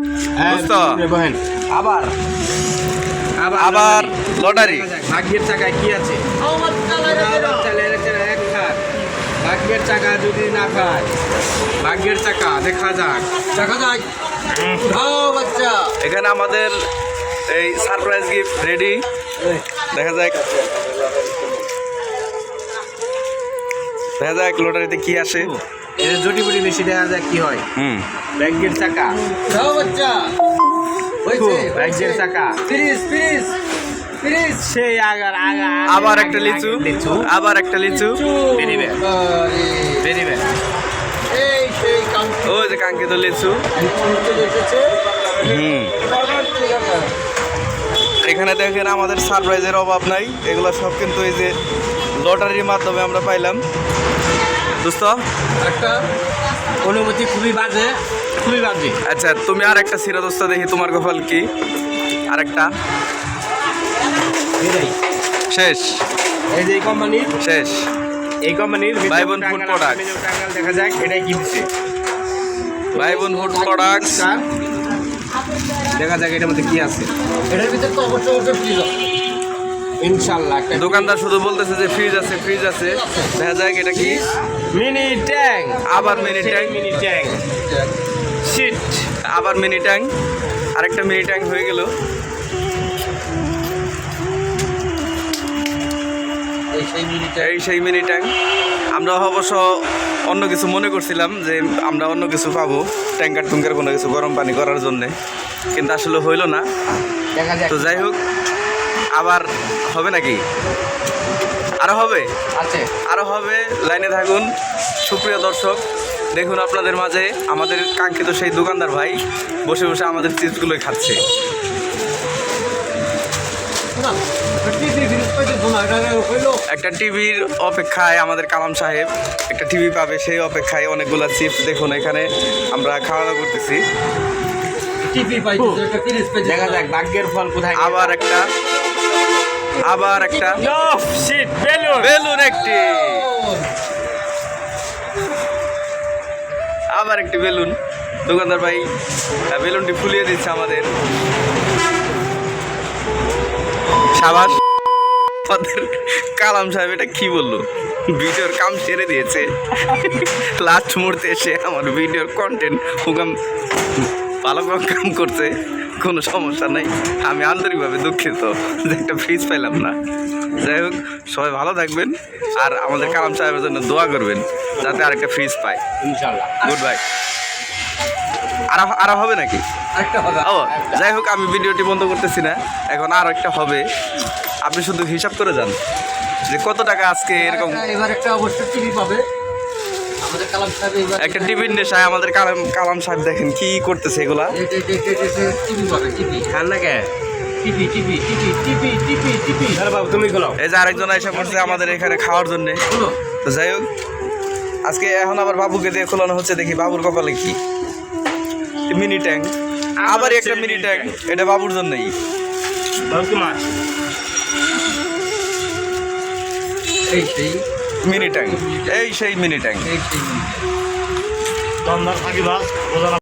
বুঝতো? আবার আবার লটারি। ভাগ্যের চাকায় কি আছে? ভাগ্যের চাকা যদি না খায়, ভাগ্যের চাকা দেখা যাক। বাচ্চা এখানে আমাদের এই সারপ্রাইজ গিফট রেডি, দেখা যাক লটারিতে কি আসে। এর জটিপুটি বেশি দেখা যাক কি হয়। ভাগ্যের চাকা, বাচ্চা ভাগ্যের চাকা, সেই আবার একটা লিচু, আবার একটা লিচু। ওই যে কাঙ্ক্ষিত লিচু। এখানে দেখেন আমাদের সারপ্রাইজের অভাব নাই, এগুলো সব কিন্তু এই যে লটারির মাধ্যমে আমরা পাইলাম। দোস্ত একটা অনুমতি খুবই বাজে। আচ্ছা, তুমি আর একটা ছিঁড়া দোস্ত, দেখি তোমার কপাল কি। আরেকটা শেষ, এই যে কোম্পানির শেষ। এই কোম্পানির ভাই বোন ফুড প্রোডাক্ট, দেখা যাক এটাই কি দিচ্ছে। ভাই বোন ফুড প্রোডাক্ট, দেখা যাক এটার মধ্যে কি আছে। এটার ভিতরে তো অবশ্যই ফ্রিজ আছে ইনশাআল্লাহ। দোকানদার শুধু বলতেছে যে ফ্রিজ আছে, ফ্রিজ আছে। দেখা যাক এটা কি। মিনি ট্যাঙ্ক, আবার mini tank, mini tank sheet, আবার মিনি ট্যাঙ্ক। আরেকটা মিনি ট্যাঙ্ক হয়ে গেল। এই সেই মিনি ট্যাঙ্ক। আমরা অবশ্য অন্য কিছু মনে করছিলাম যে আমরা অন্য কিছু পাবো, ট্যাঙ্কার টুঙ্কার কোনো কিছু গরম পানি করার জন্যে, কিন্তু আসলে হইল না। দেখা যাক তো যাই হোক, আবার হবে নাকি? আরও হবে, আছে আরও হবে। লাইনে থাকুন সুপ্রিয় দর্শক, দেখুন আপনাদের মাঝে আমাদের কাঙ্ক্ষিত সেই দোকানদার ভাই বসে বসে আমাদের চিপসগুলোই খাচ্ছে। একটা টিভির অপেক্ষায় আমাদের কালাম সাহেব একটা টিভি পাবে, সেই অপেক্ষায় অনেকগুলো চিপস দেখুন এখানে আমরা খাওয়া দাওয়া করতেছি। দেখা যাক ভাগ্যের ফল কোথায়। আবার একটা বেলুন, একটি আবার একটি বেলুন। দোকানদার ভাই বেলুনটি ফুলিয়ে দিচ্ছে আমাদের। সাবাস। আমাদের কালাম সাহেব এটা কি বললো, ভিডিওর কাম ছেড়ে দিয়েছে। লাস্ট মুহূর্তে এসে আমার ভিডিওর কন্টেন্ট হুকাম ভালো কাম করছে। কোনো সমস্যা নেই, আমি আন্তরিকভাবে দুঃখিত যে একটা ফ্রিজ পাইলাম না। যাই হোক, সবাই ভালো থাকবেন আর আমাদের কালাম সাহেবের জন্য দোয়া করবেন যাতে আরেকটা ফ্রিজ পায় ইনশাআল্লাহ। Good bye. আরো হবে নাকি? ও যাই হোক, আমি ভিডিওটি বন্ধ করতেছি না, এখন আরও একটা হবে। আপনি শুধু হিসাব করে যান যে কত টাকা আজকে এরকম এবার একটা অবশ্যই টিভি পাবে আমাদের কালাম সাহেব। একটা টিভির নেশায় আমাদের কালাম সাহেব দেখেন কি করতেছে এগুলা। টিভি পাবে, টিভি খান না কে? TV TV TV TV TV TV. আরে বাবু তুমি খোলো। এই যে আরেকজন এসে পড়ছে আমাদের এখানে খাওয়ার জন্য। তো যাই হোক, আজকে এখন আবার বাবুকে দিয়ে খোলানো হচ্ছে, দেখি বাবুর কপালে কি। মিনি ট্যাঙ্ক, আবার একটা মিনি ট্যাঙ্ক, এটা বাবুর জন্যই। এই সেই মিনি ট্যাঙ্ক, এই সেই মিনি ট্যাঙ্ক। এই সেই